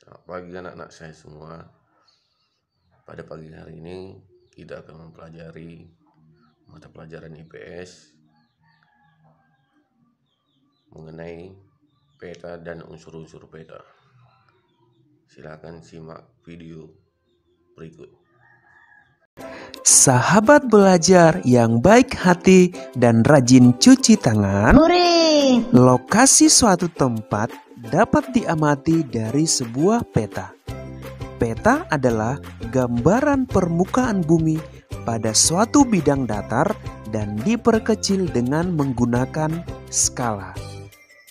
Selamat pagi anak-anak saya semua. Pada pagi hari ini kita akan mempelajari mata pelajaran IPS mengenai peta dan unsur-unsur peta. Silakan simak video berikut. Sahabat belajar yang baik hati dan rajin cuci tangan, lokasi suatu tempat dapat diamati dari sebuah peta. Peta adalah gambaran permukaan bumi pada suatu bidang datar dan diperkecil dengan menggunakan skala.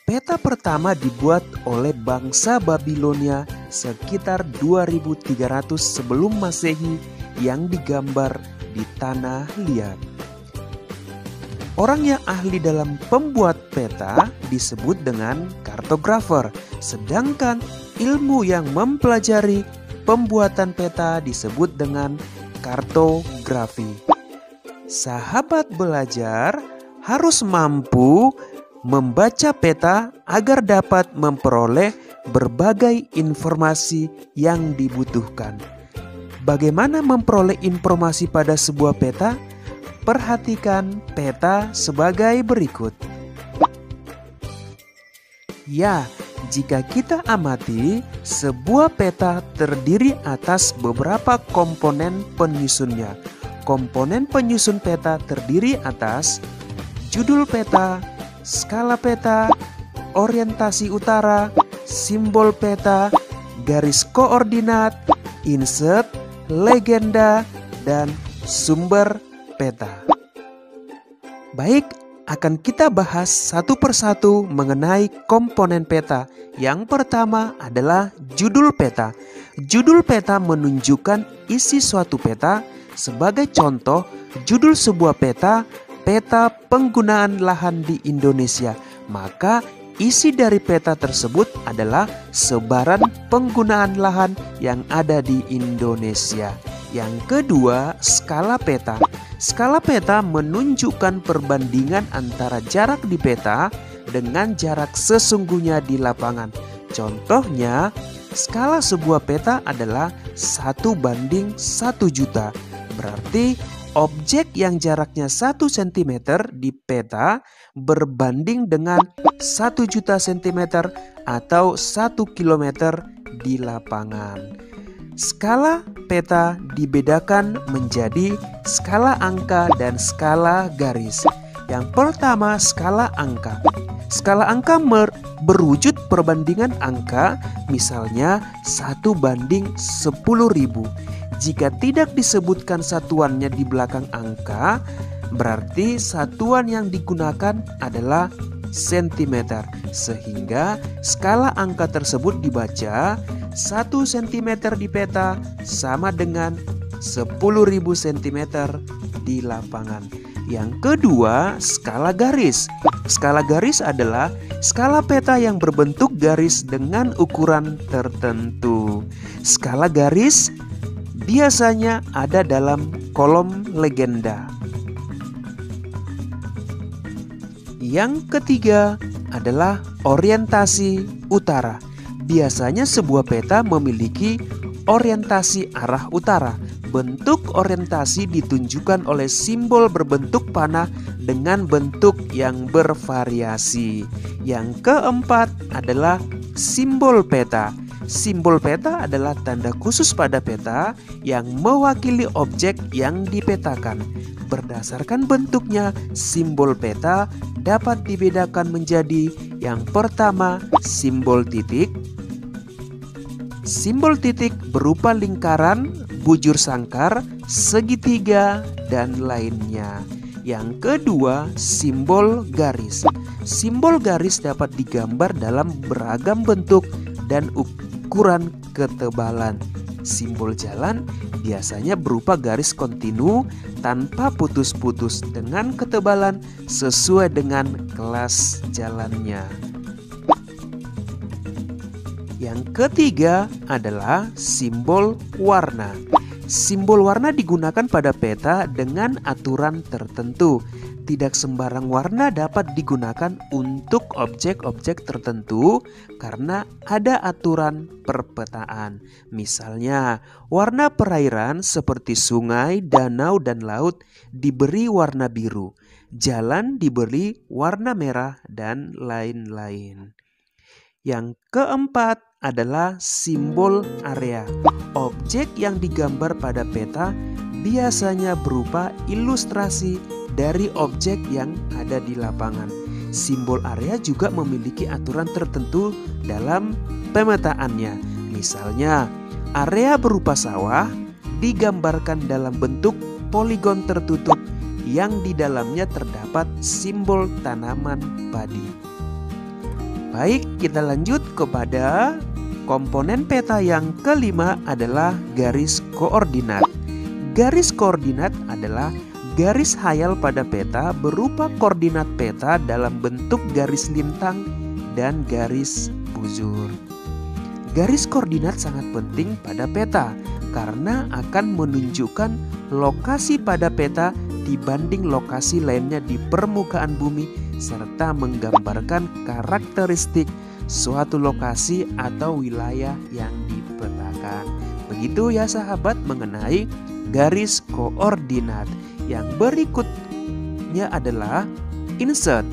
Peta pertama dibuat oleh bangsa Babilonia sekitar 2300 sebelum Masehi yang digambar di tanah liat. Orang yang ahli dalam pembuat peta disebut dengan kartografer, sedangkan ilmu yang mempelajari pembuatan peta disebut dengan kartografi. Sahabat belajar harus mampu membaca peta agar dapat memperoleh berbagai informasi yang dibutuhkan. Bagaimana memperoleh informasi pada sebuah peta? Perhatikan peta sebagai berikut. Ya, jika kita amati, sebuah peta terdiri atas beberapa komponen penyusunnya. Komponen penyusun peta terdiri atas judul peta, skala peta, orientasi utara, simbol peta, garis koordinat, insert, legenda, dan sumber peta. Baik, akan kita bahas satu persatu mengenai komponen peta. Yang pertama adalah judul peta. Judul peta menunjukkan isi suatu peta. Sebagai contoh, judul sebuah peta, peta penggunaan lahan di Indonesia. Maka isi dari peta tersebut adalah sebaran penggunaan lahan yang ada di Indonesia. Yang kedua, skala peta. Skala peta menunjukkan perbandingan antara jarak di peta dengan jarak sesungguhnya di lapangan. Contohnya, skala sebuah peta adalah 1:1 juta. Berarti objek yang jaraknya 1 cm di peta berbanding dengan 1 juta cm atau 1 km di lapangan. Skala peta dibedakan menjadi skala angka dan skala garis. Yang pertama, skala angka. Skala angka berwujud perbandingan angka, misalnya 1:10.000. Jika tidak disebutkan satuannya di belakang angka, berarti satuan yang digunakan adalah sentimeter. Sehingga skala angka tersebut dibaca 1 cm di peta sama dengan 10.000 cm di lapangan. Yang kedua, skala garis. Skala garis adalah skala peta yang berbentuk garis dengan ukuran tertentu. Skala garis biasanya ada dalam kolom legenda. Yang ketiga adalah orientasi utara. Biasanya sebuah peta memiliki orientasi arah utara. Bentuk orientasi ditunjukkan oleh simbol berbentuk panah dengan bentuk yang bervariasi. Yang keempat adalah simbol peta. Simbol peta adalah tanda khusus pada peta yang mewakili objek yang dipetakan. Berdasarkan bentuknya, simbol peta dapat dibedakan menjadi yang pertama, simbol titik. Simbol titik berupa lingkaran, bujur sangkar, segitiga, dan lainnya. Yang kedua, simbol garis. Simbol garis dapat digambar dalam beragam bentuk dan ukuran ketebalan. Simbol jalan biasanya berupa garis kontinu tanpa putus-putus dengan ketebalan sesuai dengan kelas jalannya. Yang ketiga adalah simbol warna. Simbol warna digunakan pada peta dengan aturan tertentu. Tidak sembarang warna dapat digunakan untuk objek-objek tertentu karena ada aturan perpetaan. Misalnya, warna perairan seperti sungai, danau, dan laut diberi warna biru. Jalan diberi warna merah, dan lain-lain. Yang keempat adalah simbol area. Objek yang digambar pada peta biasanya berupa ilustrasi dari objek yang ada di lapangan. Simbol area juga memiliki aturan tertentu dalam pemetaannya. Misalnya, area berupa sawah digambarkan dalam bentuk poligon tertutup yang di dalamnya terdapat simbol tanaman padi. Baik, kita lanjut kepada komponen peta yang kelima adalah garis koordinat. Garis koordinat adalah garis hayal pada peta berupa koordinat peta dalam bentuk garis lintang dan garis bujur. Garis koordinat sangat penting pada peta karena akan menunjukkan lokasi pada peta dibanding lokasi lainnya di permukaan bumi serta menggambarkan karakteristik suatu lokasi atau wilayah yang dipetakan. Begitu ya sahabat mengenai garis koordinat. Yang berikutnya adalah insert.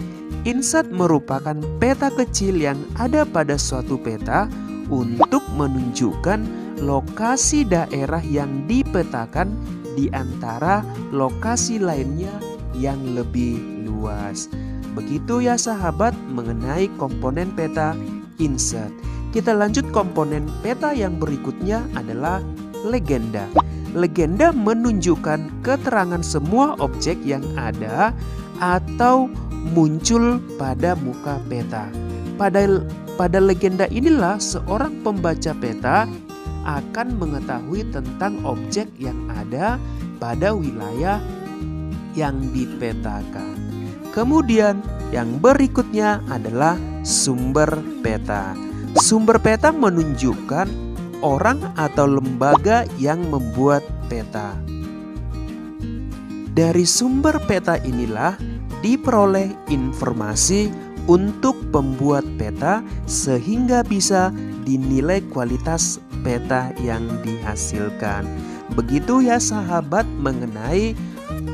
Insert merupakan peta kecil yang ada pada suatu peta untuk menunjukkan lokasi daerah yang dipetakan di antara lokasi lainnya yang lebih luas. Begitu ya sahabat mengenai komponen peta insert. Kita lanjut komponen peta yang berikutnya adalah legenda. Legenda menunjukkan keterangan semua objek yang ada atau muncul pada muka peta. Pada legenda inilah seorang pembaca peta akan mengetahui tentang objek yang ada pada wilayah yang dipetakan. Kemudian yang berikutnya adalah sumber peta. Sumber peta menunjukkan orang atau lembaga yang membuat peta. Dari sumber peta inilah diperoleh informasi untuk pembuat peta sehingga bisa dinilai kualitas peta yang dihasilkan. Begitu ya sahabat mengenai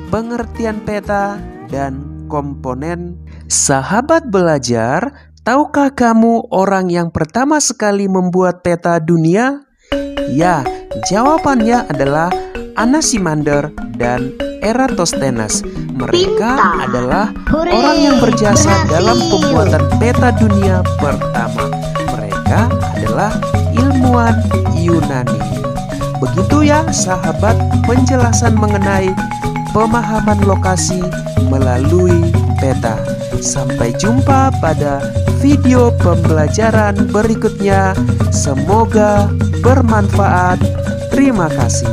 pengertian peta dan komponen. Sahabat belajar, tahukah kamu orang yang pertama sekali membuat peta dunia? Ya, jawabannya adalah Anaximander dan Eratosthenes. Mereka adalah orang yang berjasa dalam pembuatan peta dunia pertama. Mereka adalah ilmuwan Yunani. Begitu ya sahabat penjelasan mengenai pemahaman lokasi melalui peta. Sampai jumpa pada video pembelajaran berikutnya. Semoga bermanfaat. Terima kasih.